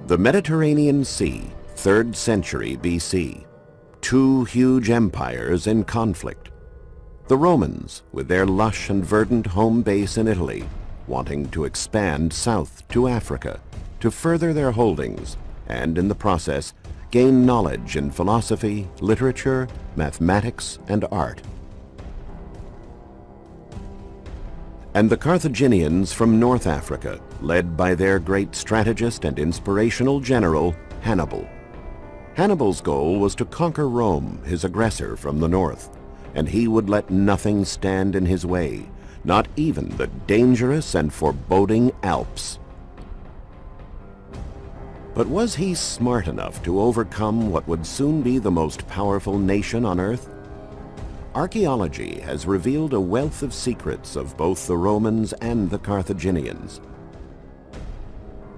The Mediterranean Sea, 3rd century BC. Two huge empires in conflict. The Romans, with their lush and verdant home base in Italy, wanting to expand south to Africa, to further their holdings, and in the process, gain knowledge in philosophy, literature, mathematics, and art. And the Carthaginians from North Africa, led by their great strategist and inspirational general, Hannibal. Hannibal's goal was to conquer Rome, his aggressor from the north, and he would let nothing stand in his way, not even the dangerous and foreboding Alps. But was he smart enough to overcome what would soon be the most powerful nation on earth? Archaeology has revealed a wealth of secrets of both the Romans and the Carthaginians.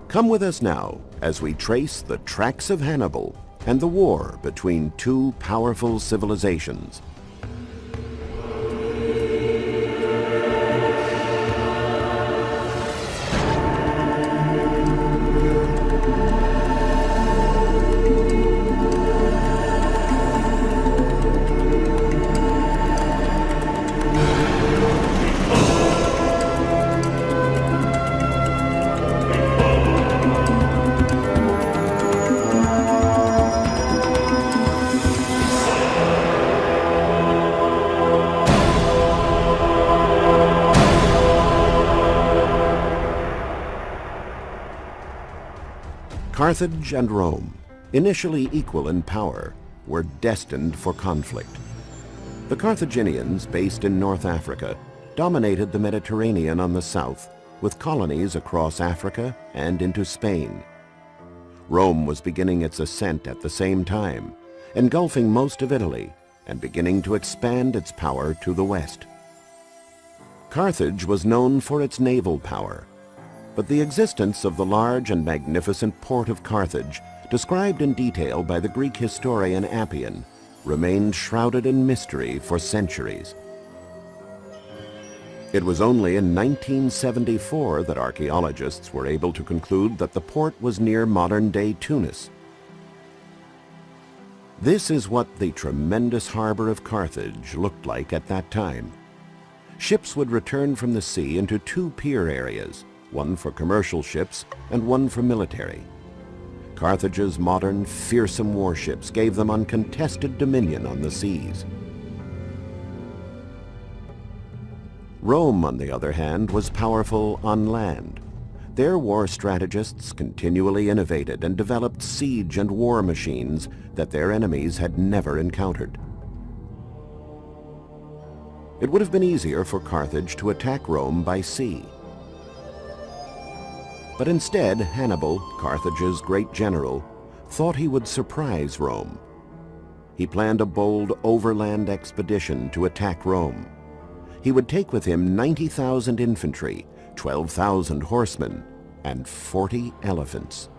Come with us now as we trace the tracks of Hannibal and the war between two powerful civilizations. Carthage and Rome, initially equal in power, were destined for conflict. The Carthaginians, based in North Africa, dominated the Mediterranean on the south, with colonies across Africa and into Spain. Rome was beginning its ascent at the same time, engulfing most of Italy and beginning to expand its power to the west. Carthage was known for its naval power, but the existence of the large and magnificent port of Carthage, described in detail by the Greek historian Appian, remained shrouded in mystery for centuries. It was only in 1974 that archaeologists were able to conclude that the port was near modern-day Tunis. This is what the tremendous harbor of Carthage looked like at that time. Ships would return from the sea into two pier areas, one for commercial ships and one for military. Carthage's modern, fearsome warships gave them uncontested dominion on the seas. Rome, on the other hand, was powerful on land. Their war strategists continually innovated and developed siege and war machines that their enemies had never encountered. It would have been easier for Carthage to attack Rome by sea. But instead, Hannibal, Carthage's great general, thought he would surprise Rome. He planned a bold overland expedition to attack Rome. He would take with him 90,000 infantry, 12,000 horsemen, and 40 elephants.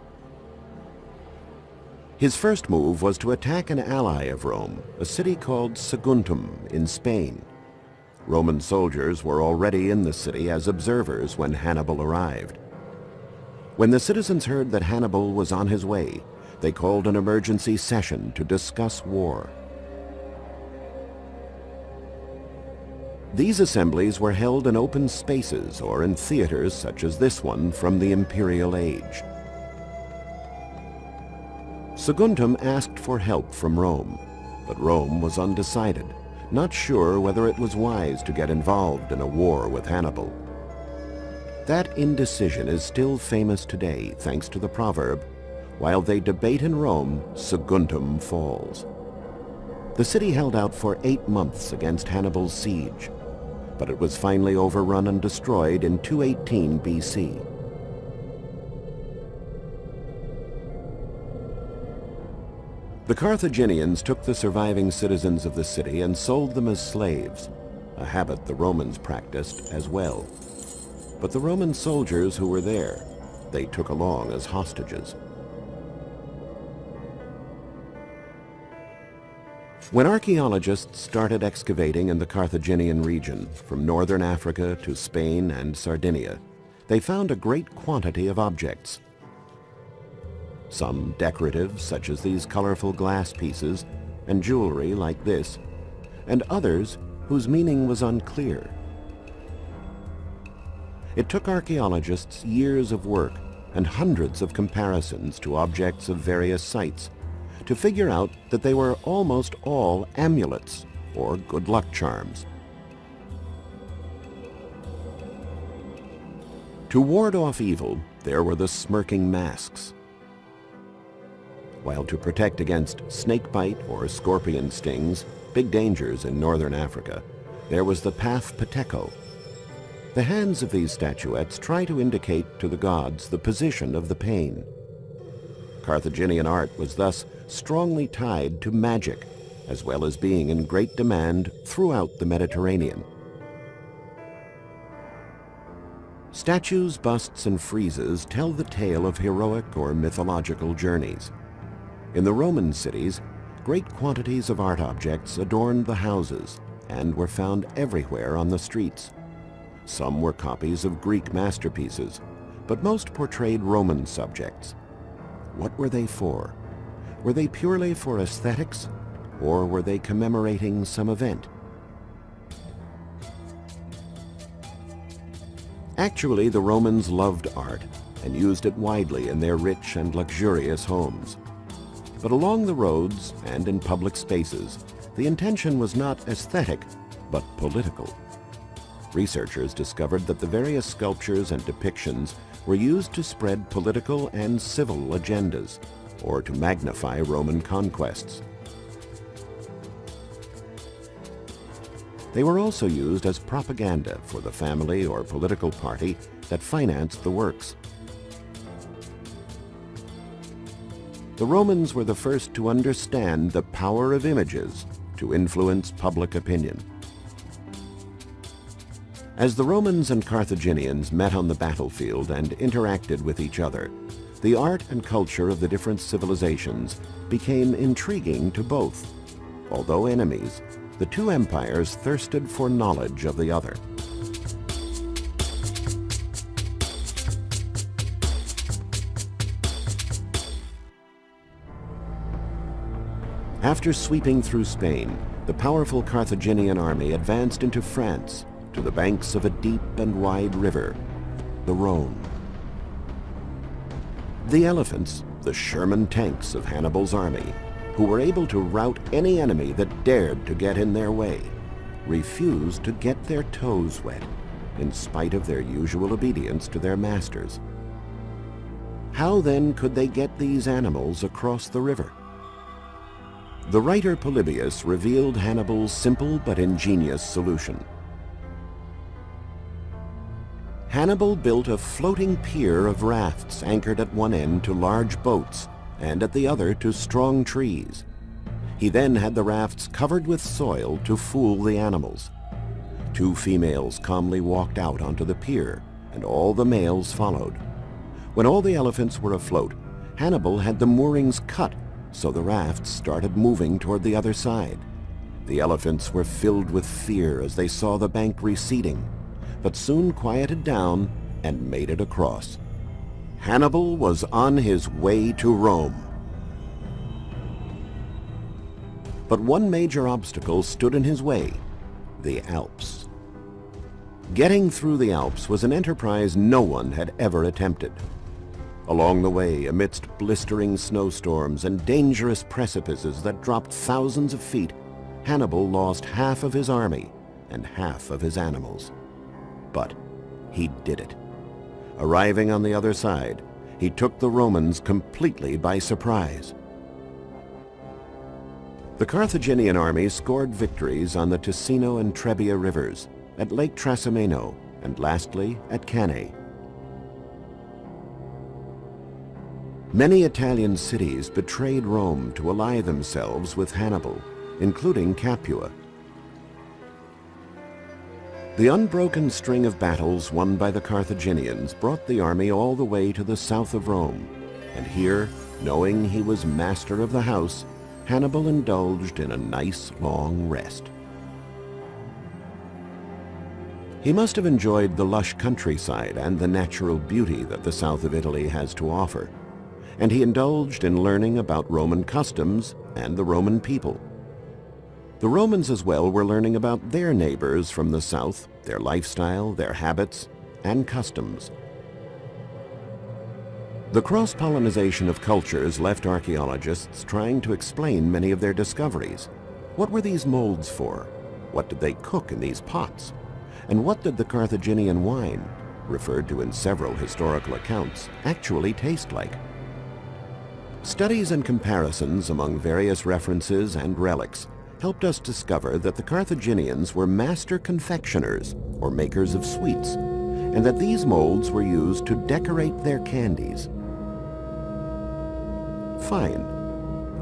His first move was to attack an ally of Rome, a city called Saguntum in Spain. Roman soldiers were already in the city as observers when Hannibal arrived. When the citizens heard that Hannibal was on his way, they called an emergency session to discuss war. These assemblies were held in open spaces or in theaters such as this one from the imperial age. Saguntum asked for help from Rome, but Rome was undecided, not sure whether it was wise to get involved in a war with Hannibal. That indecision is still famous today thanks to the proverb, "While they debate in Rome, Saguntum falls." The city held out for 8 months against Hannibal's siege, but it was finally overrun and destroyed in 218 BC. The Carthaginians took the surviving citizens of the city and sold them as slaves, a habit the Romans practiced as well. But the Roman soldiers who were there, they took along as hostages. When archaeologists started excavating in the Carthaginian region, from northern Africa to Spain and Sardinia, they found a great quantity of objects. some decorative, such as these colorful glass pieces, and jewelry like this, and others whose meaning was unclear. It took archaeologists years of work and hundreds of comparisons to objects of various sites to figure out that they were almost all amulets or good luck charms. To ward off evil, there were the smirking masks, while to protect against snake bite or scorpion stings, big dangers in northern Africa, there was the path pateko. The hands of these statuettes try to indicate to the gods the position of the pain. Carthaginian art was thus strongly tied to magic, as well as being in great demand throughout the Mediterranean. Statues, busts, and friezes tell the tale of heroic or mythological journeys. In the Roman cities, great quantities of art objects adorned the houses and were found everywhere on the streets. Some were copies of Greek masterpieces, but most portrayed Roman subjects. What were they for? Were they purely for aesthetics, or were they commemorating some event? Actually, the Romans loved art and used it widely in their rich and luxurious homes. But along the roads and in public spaces, the intention was not aesthetic, but political. Researchers discovered that the various sculptures and depictions were used to spread political and civil agendas, or to magnify Roman conquests. They were also used as propaganda for the family or political party that financed the works. The Romans were the first to understand the power of images to influence public opinion. As the Romans and Carthaginians met on the battlefield and interacted with each other, the art and culture of the different civilizations became intriguing to both. Although enemies, the two empires thirsted for knowledge of the other. After sweeping through Spain, the powerful Carthaginian army advanced into France, to the banks of a deep and wide river, the Rhone. The elephants, the Sherman tanks of Hannibal's army, who were able to rout any enemy that dared to get in their way, refused to get their toes wet, in spite of their usual obedience to their masters. How then could they get these animals across the river? The writer Polybius revealed Hannibal's simple but ingenious solution. Hannibal built a floating pier of rafts anchored at one end to large boats and at the other to strong trees. He then had the rafts covered with soil to fool the animals. Two females calmly walked out onto the pier, and all the males followed. When all the elephants were afloat, Hannibal had the moorings cut, so the rafts started moving toward the other side. The elephants were filled with fear as they saw the bank receding, but soon quieted down and made it across. Hannibal was on his way to Rome. But one major obstacle stood in his way: the Alps. Getting through the Alps was an enterprise no one had ever attempted. Along the way, amidst blistering snowstorms and dangerous precipices that dropped thousands of feet, Hannibal lost half of his army and half of his animals. But he did it. Arriving on the other side, he took the Romans completely by surprise. The Carthaginian army scored victories on the Ticino and Trebbia rivers, at Lake Trasimeno, and lastly at Cannae. Many Italian cities betrayed Rome to ally themselves with Hannibal, including Capua. The unbroken string of battles won by the Carthaginians brought the army all the way to the south of Rome, and here, knowing he was master of the house, Hannibal indulged in a nice long rest. He must have enjoyed the lush countryside and the natural beauty that the south of Italy has to offer. and he indulged in learning about Roman customs and the Roman people. The Romans as well were learning about their neighbors from the south, their lifestyle, their habits, and customs. The cross-pollination of cultures left archaeologists trying to explain many of their discoveries. What were these molds for? What did they cook in these pots? And what did the Carthaginian wine, referred to in several historical accounts, actually taste like? Studies and comparisons among various references and relics helped us discover that the Carthaginians were master confectioners, or makers of sweets, and that these molds were used to decorate their candies. Fine.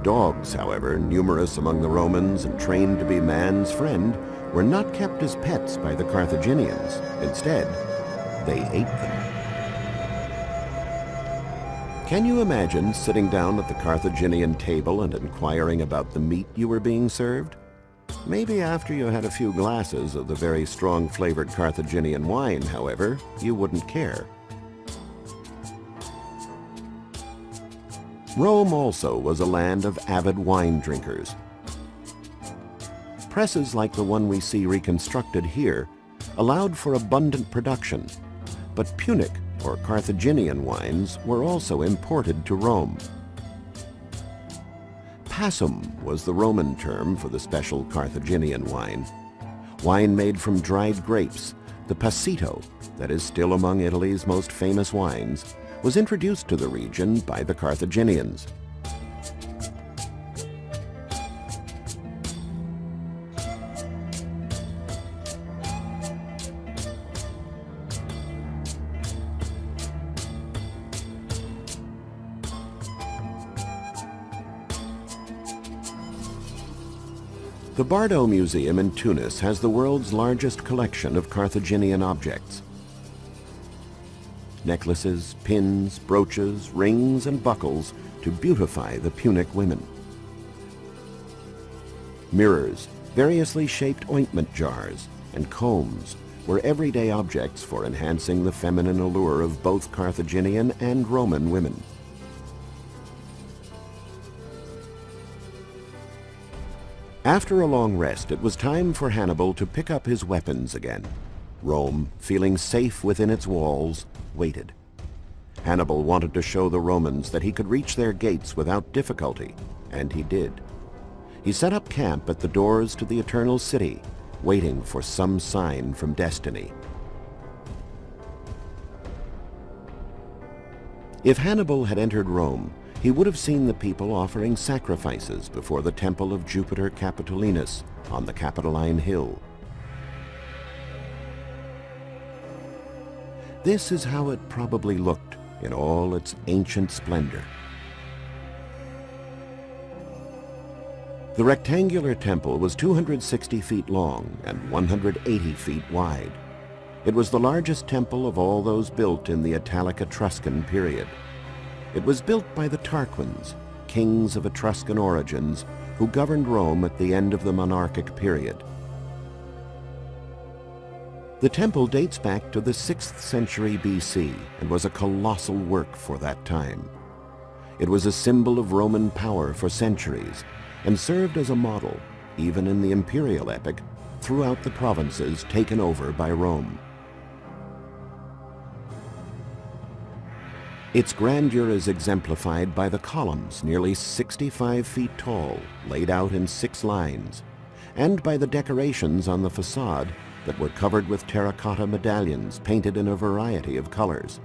Dogs, however, numerous among the Romans and trained to be man's friend, were not kept as pets by the Carthaginians. Instead, they ate them. Can you imagine sitting down at the Carthaginian table and inquiring about the meat you were being served? Maybe after you had a few glasses of the very strong-flavored Carthaginian wine, however, you wouldn't care. Rome also was a land of avid wine drinkers. Presses like the one we see reconstructed here allowed for abundant production, but Punic or Carthaginian wines were also imported to Rome. Passum was the Roman term for the special Carthaginian wine. Wine made from dried grapes, the passito, that is still among Italy's most famous wines, was introduced to the region by the Carthaginians. The Bardo Museum in Tunis has the world's largest collection of Carthaginian objects. Necklaces, pins, brooches, rings, and buckles to beautify the Punic women. Mirrors, variously shaped ointment jars, and combs were everyday objects for enhancing the feminine allure of both Carthaginian and Roman women. After a long rest, it was time for Hannibal to pick up his weapons again. Rome, feeling safe within its walls, waited. Hannibal wanted to show the Romans that he could reach their gates without difficulty, and he did. He set up camp at the doors to the Eternal City, waiting for some sign from destiny. If Hannibal had entered Rome, he would have seen the people offering sacrifices before the temple of Jupiter Capitolinus on the Capitoline Hill. This is how it probably looked in all its ancient splendor. The rectangular temple was 260 feet long and 180 feet wide. It was the largest temple of all those built in the Italic Etruscan period. It was built by the Tarquins, kings of Etruscan origins, who governed Rome at the end of the monarchic period. The temple dates back to the 6th century BC and was a colossal work for that time. It was a symbol of Roman power for centuries and served as a model, even in the imperial epic, throughout the provinces taken over by Rome. Its grandeur is exemplified by the columns, nearly 65 feet tall, laid out in 6 lines, and by the decorations on the facade that were covered with terracotta medallions painted in a variety of colors.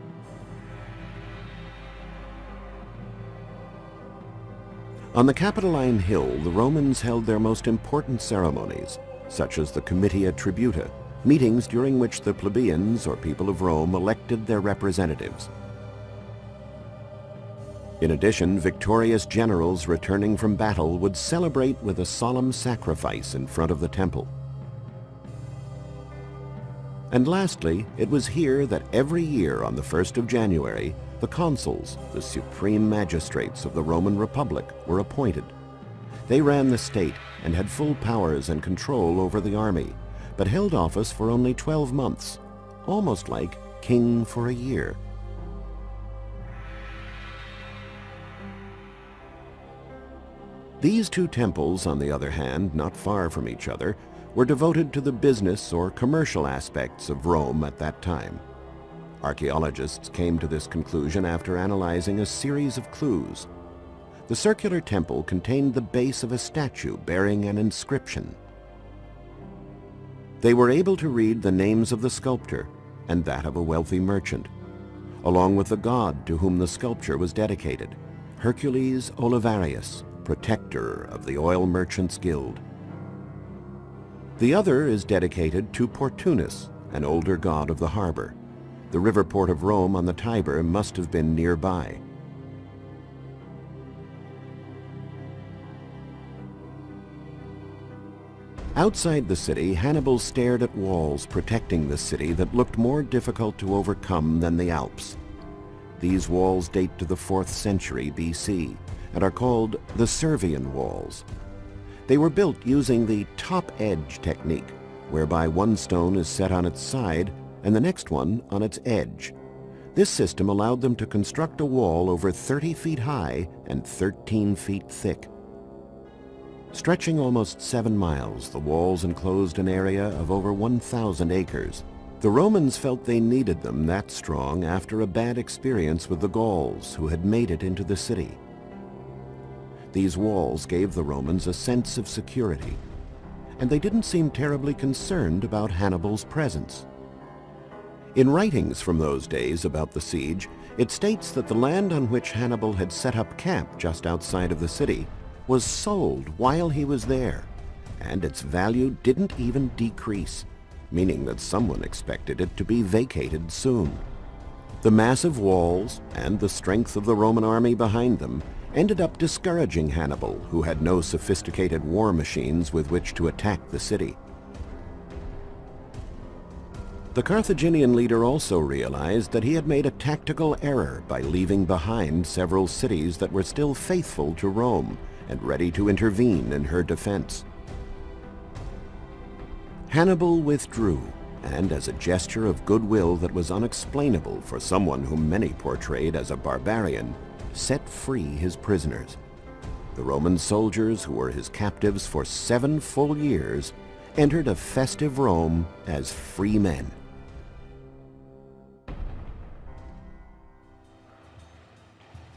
On the Capitoline Hill, the Romans held their most important ceremonies, such as the Comitia Tributa, meetings during which the plebeians or people of Rome elected their representatives. In addition, victorious generals returning from battle would celebrate with a solemn sacrifice in front of the temple. And lastly, it was here that every year on the 1st of January, the consuls, the supreme magistrates of the Roman Republic, were appointed. They ran the state and had full powers and control over the army, but held office for only 12 months, almost like king for a year. These two temples, on the other hand, not far from each other, were devoted to the business or commercial aspects of Rome at that time. Archaeologists came to this conclusion after analyzing a series of clues. The circular temple contained the base of a statue bearing an inscription. They were able to read the names of the sculptor and that of a wealthy merchant, along with the god to whom the sculpture was dedicated, Hercules Olivarius, protector of the Oil Merchants Guild. The other is dedicated to Portunus, an older god of the harbor. The river port of Rome on the Tiber must have been nearby. Outside the city, Hannibal stared at walls protecting the city that looked more difficult to overcome than the Alps. These walls date to the 4th century BC and are called the Servian walls. They were built using the top edge technique, whereby one stone is set on its side and the next one on its edge. This system allowed them to construct a wall over 30 feet high and 13 feet thick. Stretching almost 7 miles, the walls enclosed an area of over 1,000 acres. The Romans felt they needed them that strong after a bad experience with the Gauls, who had made it into the city. These walls gave the Romans a sense of security, and they didn't seem terribly concerned about Hannibal's presence. In writings from those days about the siege, it states that the land on which Hannibal had set up camp just outside of the city was sold while he was there, and its value didn't even decrease, meaning that someone expected it to be vacated soon. The massive walls and the strength of the Roman army behind them ended up discouraging Hannibal, who had no sophisticated war machines with which to attack the city. The Carthaginian leader also realized that he had made a tactical error by leaving behind several cities that were still faithful to Rome and ready to intervene in her defense. Hannibal withdrew, and as a gesture of goodwill that was unexplainable for someone whom many portrayed as a barbarian, set free his prisoners. The Roman soldiers, who were his captives for 7 full years, entered a festive Rome as free men.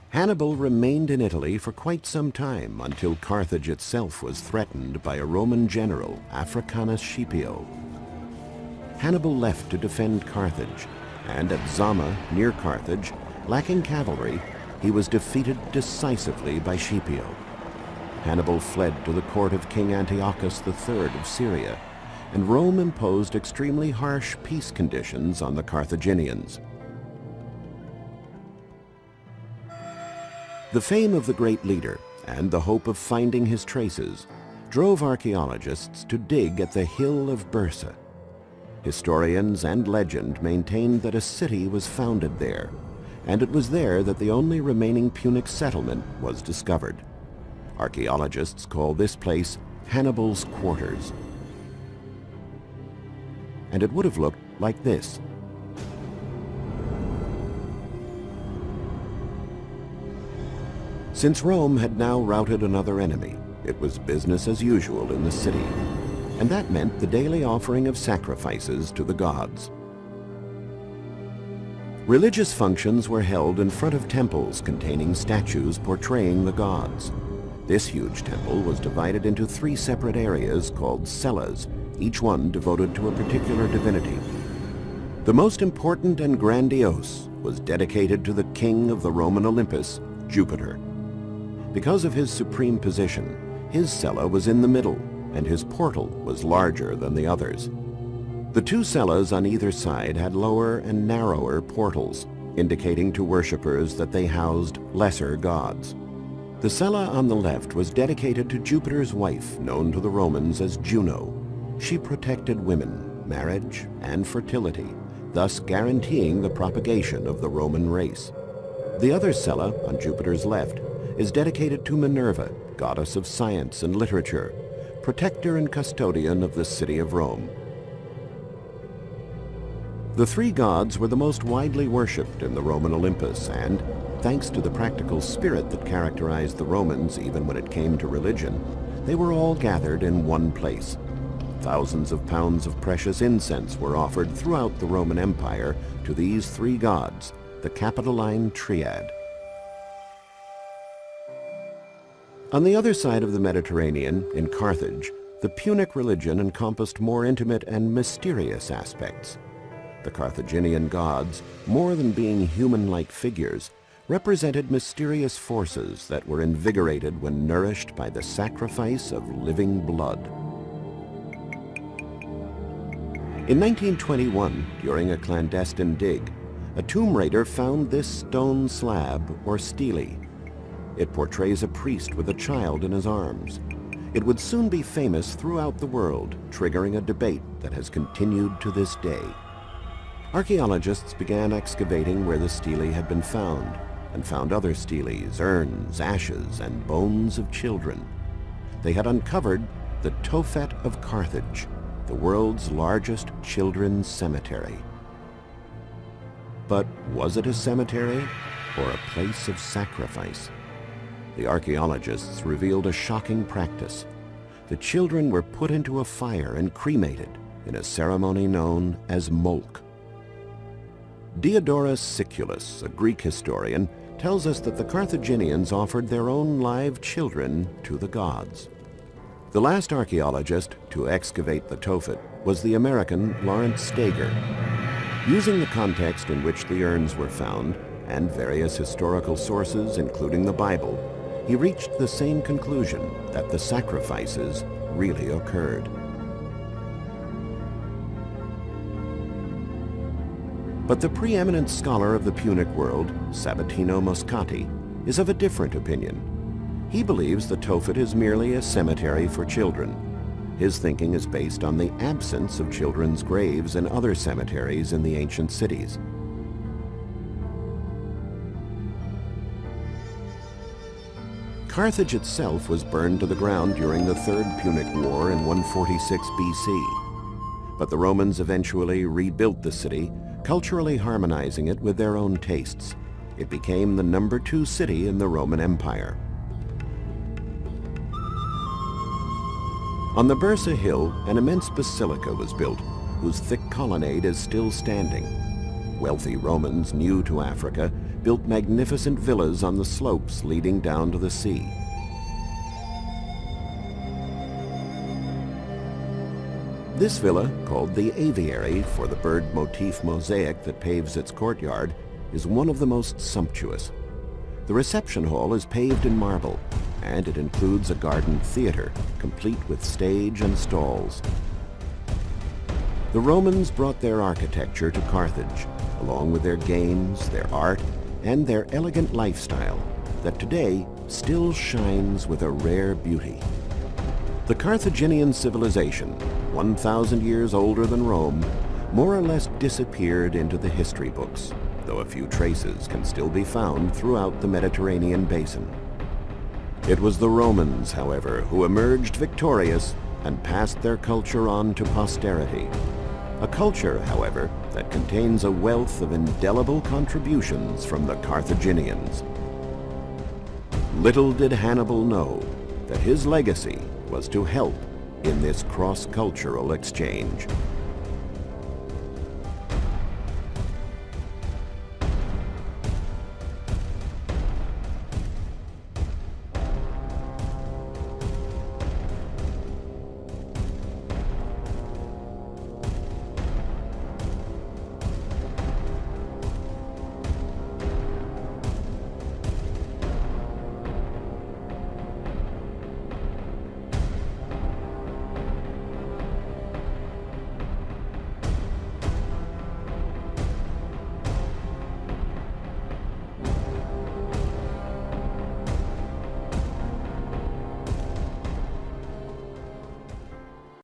Hannibal remained in Italy for quite some time until Carthage itself was threatened by a Roman general, Africanus Scipio. Hannibal left to defend Carthage, and at Zama, near Carthage, lacking cavalry, he was defeated decisively by Scipio. Hannibal fled to the court of King Antiochus III of Syria, and Rome imposed extremely harsh peace conditions on the Carthaginians. The fame of the great leader and the hope of finding his traces drove archaeologists to dig at the hill of Byrsa. Historians and legend maintained that a city was founded there, and it was there that the only remaining Punic settlement was discovered. Archaeologists call this place Hannibal's Quarters. And it would have looked like this. Since Rome had now routed another enemy, it was business as usual in the city, and that meant the daily offering of sacrifices to the gods. Religious functions were held in front of temples containing statues portraying the gods. This huge temple was divided into 3 separate areas called cellas, each one devoted to a particular divinity. The most important and grandiose was dedicated to the king of the Roman Olympus, Jupiter. Because of his supreme position, his cella was in the middle, and his portal was larger than the others. The 2 cellas on either side had lower and narrower portals, indicating to worshippers that they housed lesser gods. The cella on the left was dedicated to Jupiter's wife, known to the Romans as Juno. She protected women, marriage, and fertility, thus guaranteeing the propagation of the Roman race. The other cella, on Jupiter's left, is dedicated to Minerva, goddess of science and literature, protector and custodian of the city of Rome. The three gods were the most widely worshipped in the Roman Olympus, and, thanks to the practical spirit that characterized the Romans even when it came to religion, they were all gathered in one place. Thousands of pounds of precious incense were offered throughout the Roman Empire to these three gods, the Capitoline Triad. On the other side of the Mediterranean, in Carthage, the Punic religion encompassed more intimate and mysterious aspects. The Carthaginian gods, more than being human-like figures, represented mysterious forces that were invigorated when nourished by the sacrifice of living blood. In 1921, during a clandestine dig, a tomb raider found this stone slab, or stele. It portrays a priest with a child in his arms. It would soon be famous throughout the world, triggering a debate that has continued to this day. Archaeologists began excavating where the stele had been found, and found other steles, urns, ashes, and bones of children. They had uncovered the Tophet of Carthage, the world's largest children's cemetery. But was it a cemetery or a place of sacrifice? The archaeologists revealed a shocking practice. The children were put into a fire and cremated in a ceremony known as molk. Diodorus Siculus, a Greek historian, tells us that the Carthaginians offered their own live children to the gods. The last archaeologist to excavate the Tophet was the American Lawrence Steger. Using the context in which the urns were found and various historical sources, including the Bible, he reached the same conclusion, that the sacrifices really occurred. But the preeminent scholar of the Punic world, Sabatino Moscati, is of a different opinion. He believes the Tophet is merely a cemetery for children. His thinking is based on the absence of children's graves in other cemeteries in the ancient cities. Carthage itself was burned to the ground during the Third Punic War in 146 BC. But the Romans eventually rebuilt the city, culturally harmonizing it with their own tastes. It became the number 2 city in the Roman Empire. On the Bursa Hill, an immense basilica was built, whose thick colonnade is still standing. Wealthy Romans new to Africa built magnificent villas on the slopes leading down to the sea. This villa, called the Aviary for the bird motif mosaic that paves its courtyard, is one of the most sumptuous. The reception hall is paved in marble, and it includes a garden theater, complete with stage and stalls. The Romans brought their architecture to Carthage, along with their games, their art, and their elegant lifestyle that today still shines with a rare beauty. The Carthaginian civilization, 1,000 years older than Rome, more or less disappeared into the history books, though a few traces can still be found throughout the Mediterranean basin. It was the Romans, however, who emerged victorious and passed their culture on to posterity. A culture, however, that contains a wealth of indelible contributions from the Carthaginians. Little did Hannibal know that his legacy was to help in this cross-cultural exchange.